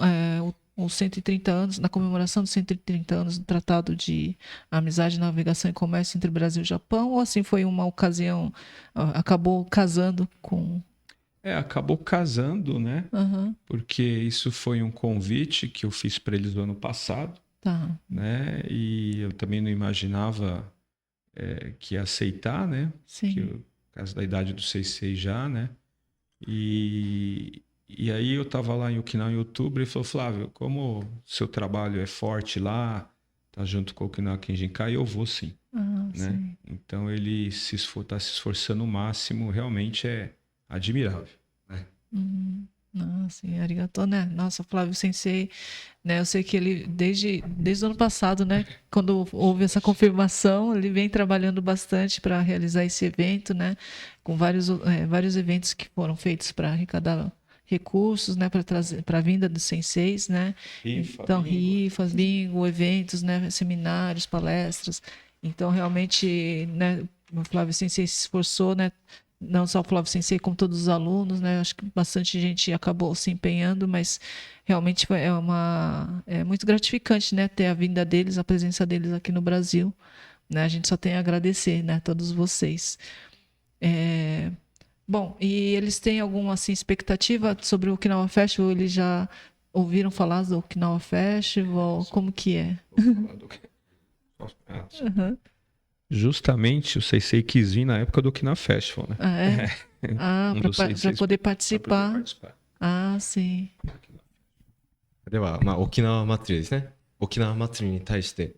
os 130 anos, na comemoração dos 130 anos do Tratado de Amizade, Navegação e Comércio entre Brasil e Japão, ou assim foi uma ocasião, acabou casando com... Acabou casando, né? Porque isso foi um convite que eu fiz para eles no ano passado, né? E eu também não imaginava que ia aceitar, né? Sim. Por causa da idade do Seisei já, né? E aí eu estava lá em Okinawa em outubro e ele falou, Flávio, como seu trabalho é forte lá, tá junto com o Okinawa Kenjinkai, eu vou sim. Né? Sim. Então ele está se esforçando o máximo, realmente é admirável. Né? Sim, arigato, né? Nossa, Flávio Sensei, né? Eu sei que ele, desde o ano passado, né? Quando houve essa confirmação, ele vem trabalhando bastante para realizar esse evento, né? Com vários eventos que foram feitos para arrecadar recursos, né, para a vinda dos senseis, né? Então, rifas, bingo, eventos, né, seminários, palestras. Então, realmente, né, o Flávio Sensei se esforçou, né? Não só o Flávio Sensei, como todos os alunos, né? Acho que bastante gente acabou se empenhando, mas realmente é muito gratificante, né, ter a vinda deles, a presença deles aqui no Brasil, né? A gente só tem a agradecer, né, a todos vocês. Bom, e eles têm alguma assim, expectativa sobre o Okinawa Festival? Eles já ouviram falar do Okinawa Festival? Como que é? Justamente o Seisei quis vir na época do Okinawa Festival, né? Para poder participar. Sim. では、沖縄祭りですね。沖縄祭りに対して、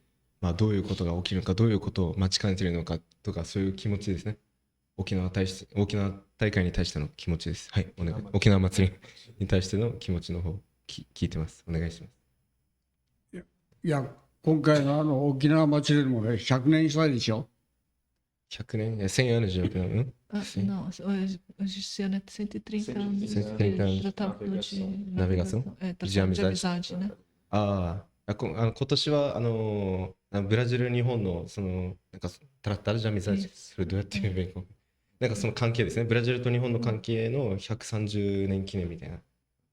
どういうことが起きるのか、どういうことを待ちかねているのかとか、そういう気持ちですね。沖縄大会に対しての気持ちです。はい、お願い。沖縄祭りに対しての気持ちの方、聞いてます。お願いします。いや、今回の沖縄祭りでもね、100年したでしょ。100年、1046年、Não, hoje esse ano é 130 anos. 130 anos. Tratado de Navegação? Tratado De amizade. de amizade, né? 今年はブラジル、日本のそのなんかトラッタルジャミザージ、それどうやって言えばいいか、なんかその関係ですね、ブラジルと日本の関係の130年記念みたいな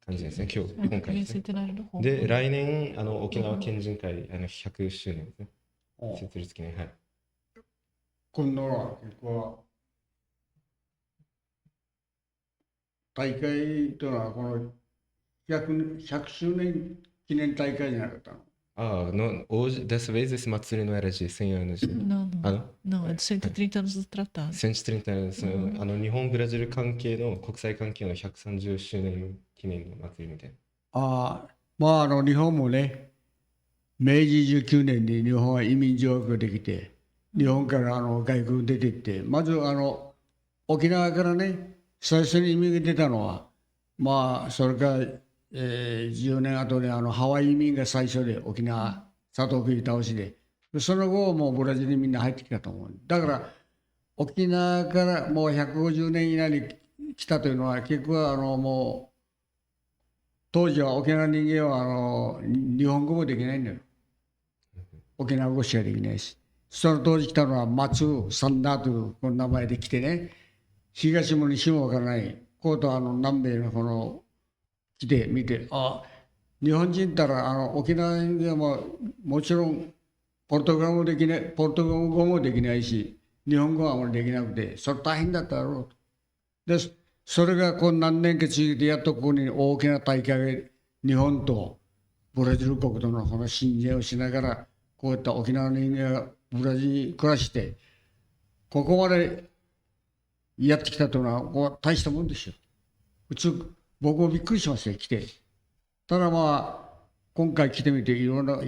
感じですね、今回ですね。で、来年沖縄県人会100周年ですね、設立記念。はい。今度は結構大会というのはこの100周年記念大会じゃなかったの。hoje, dessa vez esse Matsuri não era de 100 anos de... Não, é de 130 anos do tratado. 130 anos、日本ブラジル関係の国際関係の130周年記念の祭りみたいな。日本もね、明治19年に日本は移民条約ができて、日本から外国出てって、まず沖縄からね、最初に移民が出たのは、それから10年後にハワイ移民が最初で沖縄、サトウキビ倒しで、その後もうブラジルにみんな入ってきたと思う。だから沖縄からもう150年以内に来たというのは、結局はもう、当時は沖縄人間は日本語もできないんだよ。沖縄語しかできないし。その当時来たのは松サンダーというこの名前で来てね、東も西もわからない、こうと南米の来て見て、日本人ったら沖縄人間はもちろんポルトガル語もできないし、日本語はあまりできなくて、それ大変だっただろうと。で、それが何年か続いて、やっとここに大きな大会が日本とブラジル国とのこの親善をしながら、こういった沖縄の人間がブラジルに暮らして、ここまでやってきたというのは、こう大したもんですよ。普通、僕もびっくりしましたよ、来て。ただ今回来てみて、いろんな、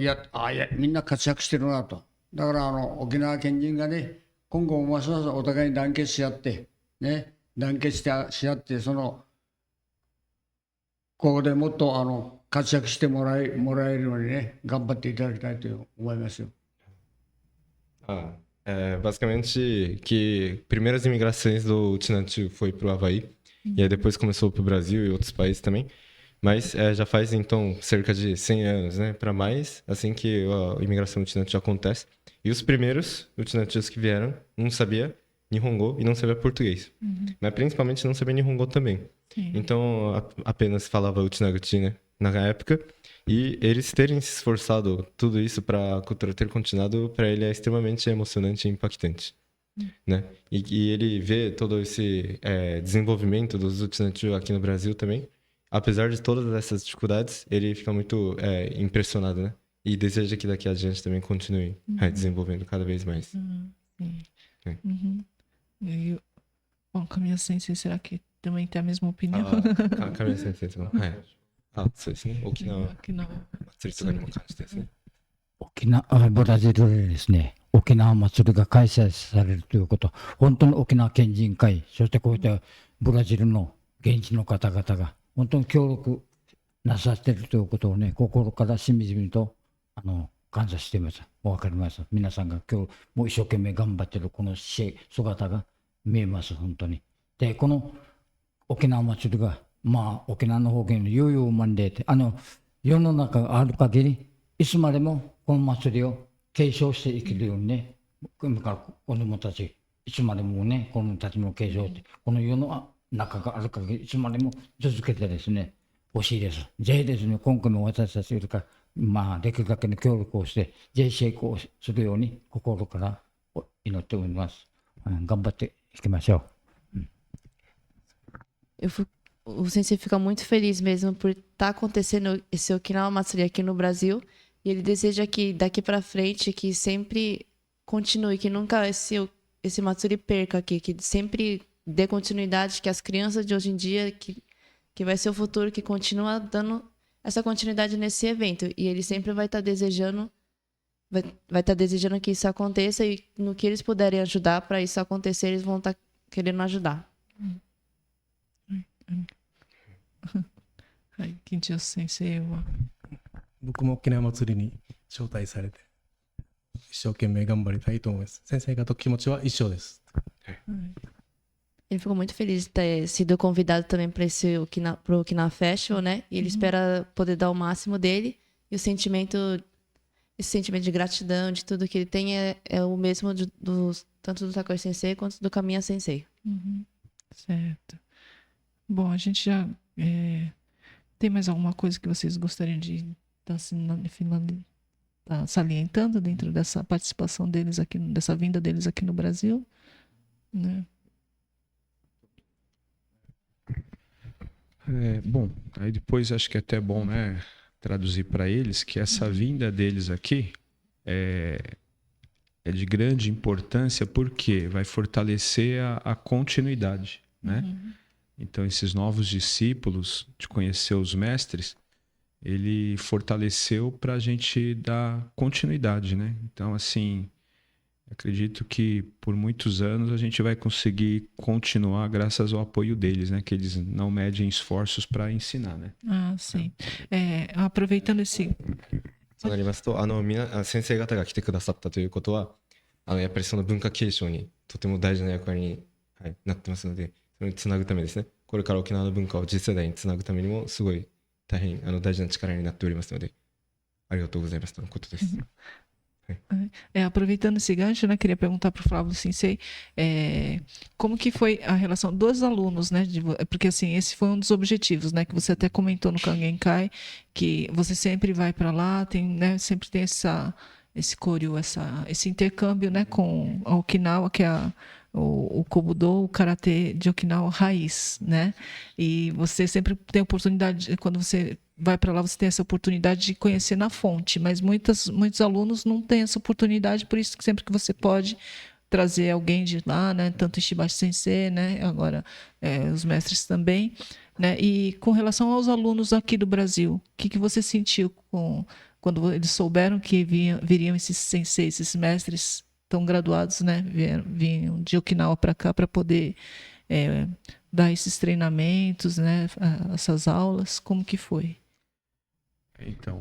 みんな活躍してるなと。だから沖縄県人がね、今後もますますお互いに団結し合って、ね、団結し合って、ここでもっと活躍してもらえるようにね、頑張っていただきたいと思いますよ。Basicamente que primeiras imigrações do Utinantiu foi para o Havaí, e aí depois começou para o Brasil e outros países também. Mas já faz então cerca de 100 anos, né, para mais, assim que a imigração do Utinantiu acontece. E os primeiros Utinantius que vieram não sabia Nihongo e não sabia português. Mas principalmente não sabia Nihongo também. Então apenas falava Uchinaguchi, né, na época. E eles terem se esforçado tudo isso para a cultura ter continuado, para ele é extremamente emocionante e impactante, né? E ele vê todo esse desenvolvimento dos Utinantiu aqui no Brasil também. Apesar de todas essas dificuldades, ele fica muito impressionado, né? E deseja que daqui adiante também continue desenvolvendo cada vez mais. Bom, Kamiya Sensei, será que também tem a mesma opinião? Kamiya Sensei também. そうですね。沖縄祭りとかにも感じてですね。ブラジルでですね、沖縄祭りが開催されるということ、本当に沖縄県人会、そしてこういったブラジルの現地の方々が本当に協力なさっているということをね、心からしみじみと感謝しています。わかります。皆さんが今日もう一生懸命頑張っているこの姿が見えます、本当に。で、この沖縄祭りが沖縄の方言の悠々満礼って世の中がある限りいつまでもこの祭りを継承していけるようにね、今から子供たちいつまでもね、子供たちも継承してこの世の中がある限りいつまでも続けてですね欲しいです。ぜひですね、今回も私たちいるからできるだけの協力をしてぜひ成功するように心から祈っております。頑張っていきましょう。O Sensei fica muito feliz mesmo por estar acontecendo esse Okinawa Matsuri aqui no Brasil. E ele deseja que daqui para frente, que sempre continue, que nunca esse Matsuri perca aqui, que sempre dê continuidade, que as crianças de hoje em dia, que vai ser o futuro, que continua dando essa continuidade nesse evento. E ele sempre vai estar desejando, vai estar desejando que isso aconteça e no que eles puderem ajudar para isso acontecer, eles vão estar querendo ajudar. はい、金千代先生は僕も沖縄祭りに招待されて一生懸命頑張りたいと思います。先生方と気持ちは一緒です。Ele ficou muito feliz de ter sido convidado também para pro Okinawa Festival, né? E ele espera poder dar o máximo dele. E esse sentimento de gratidão, de tudo que ele tem, é o mesmo tanto do Takoi Sensei quanto do Kamiya Sensei. Certo. Bom, a gente já tem mais alguma coisa que vocês gostariam de estar salientando dentro dessa participação deles aqui, dessa vinda deles aqui no Brasil, né? Bom, aí depois acho que é até bom, né, traduzir para eles que essa vinda deles aqui é de grande importância porque vai fortalecer a continuidade, né? Então, esses novos discípulos, de conhecer os mestres, ele fortaleceu para a gente dar continuidade, né? Então, assim, acredito que por muitos anos a gente vai conseguir continuar graças ao apoio deles, né? Que eles não medem esforços para ensinar, né? Sim. Aproveitando esse... そうなりますと、先生方が来てくださったということは、やっぱりその文化継承にとても大事な役割に、はい、なってますので、それにつなぐためですね、これから沖縄の文化を次世代につなぐためにもすごい大変大事な力になっておりますので、ありがとうございますとのことです。Aproveitando esse gancho, né, queria perguntar para o Flávio Sensei, como que foi a relação dos alunos, né, porque assim, esse foi um dos objetivos, né, que você até comentou no Kangenkai, que você sempre vai para lá, tem, né, sempre tem esse Koryu, esse intercâmbio, né, com a Okinawa, que é o Kobudo, o Karatê de Okinawa raiz, né, e você sempre tem oportunidade, quando você vai para lá, você tem essa oportunidade de conhecer na fonte, mas muitos alunos não têm essa oportunidade, por isso que sempre que você pode trazer alguém de lá, né, tanto Ishibashi Sensei, né, agora os mestres também, né, e com relação aos alunos aqui do Brasil, o que você sentiu quando eles souberam que viriam esses senseis, esses mestres tão graduados, né, vinham de Okinawa para cá para poder dar esses treinamentos, né, essas aulas, como que foi? Então,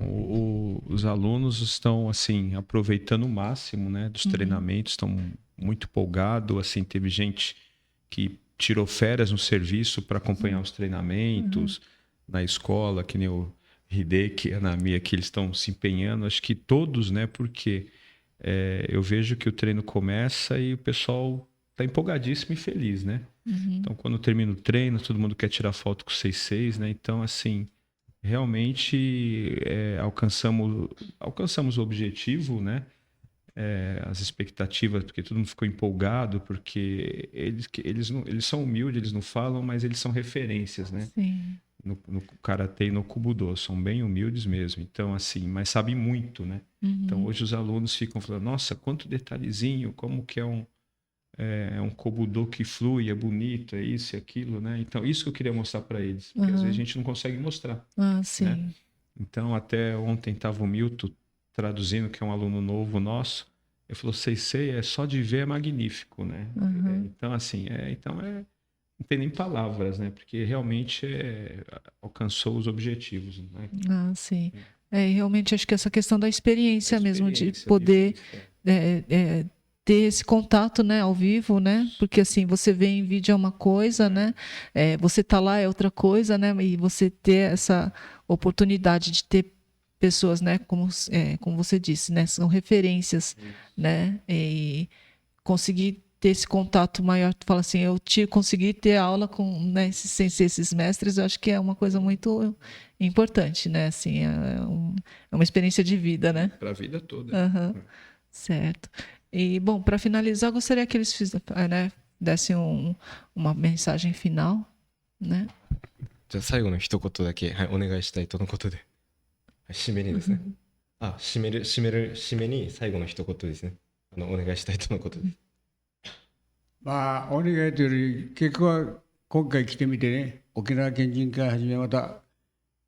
os alunos estão assim aproveitando o máximo, né, dos treinamentos, estão muito empolgados. Assim, teve gente que tirou férias no serviço para acompanhar os treinamentos na escola, que nem o Hideki e a Nami aqui, eles estão se empenhando. Acho que todos, né, porque eu vejo que o treino começa e o pessoal está empolgadíssimo e feliz, né? Então, quando termina o treino, todo mundo quer tirar foto com o 6-6, né? Então, assim, realmente alcançamos o objetivo, né? As expectativas, porque todo mundo ficou empolgado, porque eles são humildes, eles não falam, mas eles são referências, né? Sim. No Karatê e no Kobudo, são bem humildes mesmo. Então, assim, mas sabem muito, né? Então, hoje os alunos ficam falando, nossa, quanto detalhezinho, como que é um Kobudo que flui, é bonito, é isso e aquilo, né? Então, isso que eu queria mostrar para eles, porque às vezes a gente não consegue mostrar. Sim. Né? Então, até ontem estava o Milton traduzindo, que é um aluno novo nosso, ele falou, Sensei, só de ver é magnífico, né? Então, assim, não tem nem palavras, né? Porque realmente alcançou os objetivos, né? Sim. Realmente acho que essa questão da experiência mesmo, de poder ter esse contato, né, ao vivo, né? Porque assim, você vê em vídeo é uma coisa, né? Você tá lá é outra coisa, né? E você ter essa oportunidade de ter pessoas, né, como você disse, né, são referências, né? E conseguir ter esse contato maior, tu fala assim, consegui ter aula com, né, esses mestres, eu acho que é uma coisa muito importante, né? Assim, é uma experiência de vida, né? Para a vida toda. Certo. E, bom, para finalizar, eu gostaria que eles dessem uma mensagem final, né? じゃあ最後の一言だけ、はい、お願いしたいとのことで、はい、締めにですね。締めに最後の一言ですね。お願いしたいとのことです。まあ、お願いというより、結果は今回来てみてね、沖縄県人会はじめまた、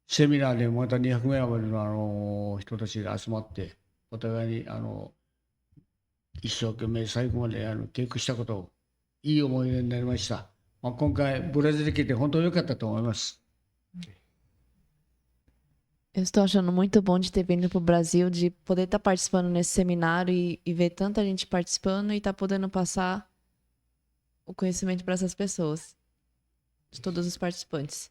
セミナーでまた200名余りの人たちが集まって、お互いに一生懸命最後まで稽古したことを、いい思い出になりました。今回、ブラジル来て本当に良かったと思います。Eu estou achando muito bom de ter vindo para o Brasil, de poder estar participando nesse seminário e ver tanta gente participando e estar podendo passar o conhecimento para essas pessoas, de todos os participantes.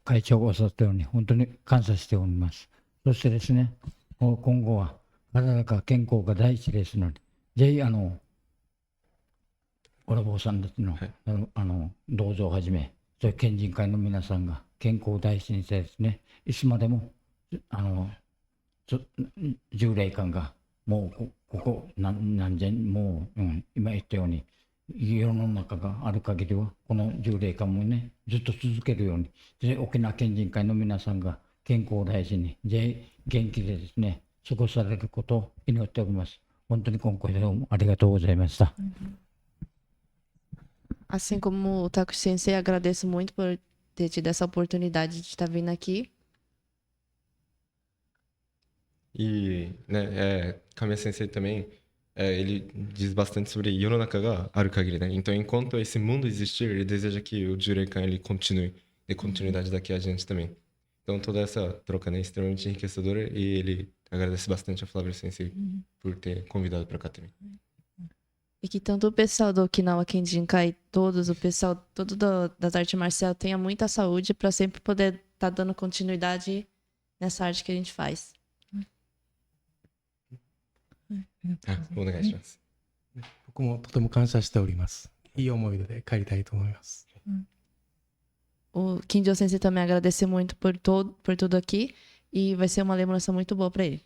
会長がおっしゃったように本当に感謝しております。そしてですね、今後は体が健康が第一ですので、ぜひおらぼうさんたちの、道場をはじめ、そういう県人会の皆さんが健康を第一にしてですね、いつまでも従来感がもうここ何千もう、今言ったように世の中がある限りはこの従来感もねずっと続けるように、で沖縄県人会の皆さんが健康を大事に元気でですね過ごされることを祈っております。本当に今回どうもありがとうございました。Assim como o Takushi Sensei, agradeço muito por ter tido essa oportunidade de estar vindo aqui. E, né, Kamiya Sensei também, ele diz bastante sobre Yoronaka ga aru kagiri, né? Então, enquanto esse mundo existir, ele deseja que o Jureikan ele continue, dê continuidade daqui a gente também. Então, toda essa troca, né, extremamente enriquecedora, e ele agradece bastante a Flávia Sensei por ter convidado para cá também. E que tanto o pessoal do Okinawa Kenjinkai, o pessoal todo das artes marciais tenha muita saúde para sempre poder estar dando continuidade nessa arte que a gente faz. お願いします。僕もとても感謝しております。いい思い出で帰りたいと思います。 O Kinjo Sensei também agradeceu muito por tudo aqui e vai ser uma lembrança muito boa para ele.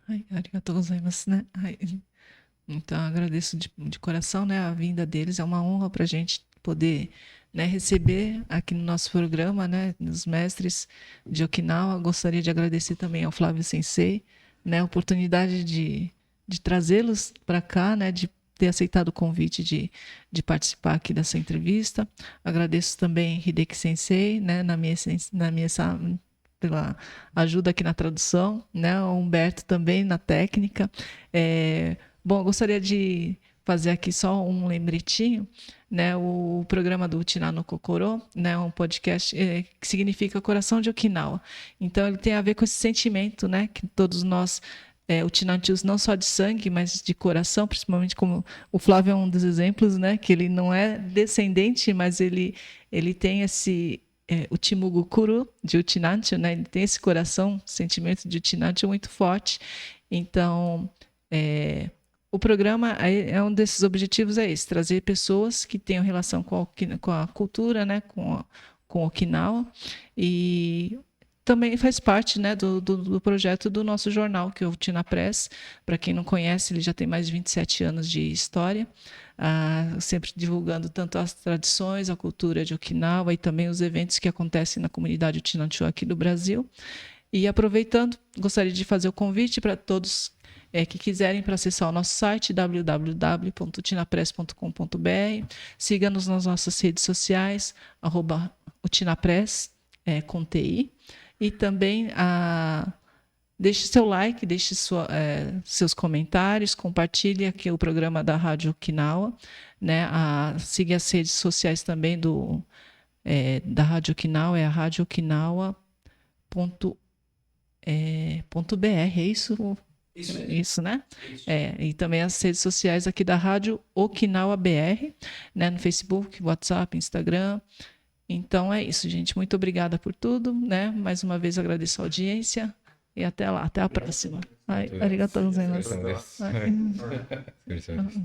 はい、ありがとうございますね。はい。Então, agradeço de coração, né, a vinda deles. É uma honra para a gente poder, né, receber aqui no nosso programa, né, os mestres de Okinawa. Gostaria de agradecer também ao Flávio Sensei, né, a oportunidade de trazê-los para cá, né, de ter aceitado o convite de participar aqui dessa entrevista. Agradeço também Hideki Sensei, né, pela ajuda aqui na tradução, né, o Humberto também na técnica. Bom, eu gostaria de fazer aqui só um lembretinho, né, o programa do Utina no Kokoro, né, um podcast que significa Coração de Okinawa. Então, ele tem a ver com esse sentimento, né, que todos nós Utinantius, não só de sangue, mas de coração, principalmente como o Flávio é um dos exemplos, né, que ele não é descendente, mas ele tem esse o Timugukuru de Utinantio, né, ele tem esse coração, sentimento de Utinantio muito forte. Então, o programa é um desses objetivos, é esse, trazer pessoas que tenham relação com a cultura, né, com Okinawa, e também faz parte, né, do projeto do nosso jornal, que é o Utina Press. Para quem não conhece, ele já tem mais de 27 anos de história, sempre divulgando tanto as tradições, a cultura de Okinawa e também os eventos que acontecem na comunidade Utinantiua aqui do Brasil. E aproveitando, gostaria de fazer o convite para todos que quiserem para acessar o nosso site www.utinapress.com.br. Siga-nos nas nossas redes sociais, @utinapress, com TI. E também deixe seu like, deixe seus comentários, compartilhe aqui o programa da Rádio Okinawa, né? Siga as redes sociais também da Rádio Okinawa, é a radiookinawa.br, é isso? Isso, né? E também as redes sociais aqui da Rádio Okinawa BR, né? No Facebook, WhatsApp, Instagram. Então é isso, gente. Muito obrigada por tudo, né? Mais uma vez agradeço a audiência e até lá, até a próxima. Arigatou gozaimasu. お疲れ様です。はい。お疲れ様です。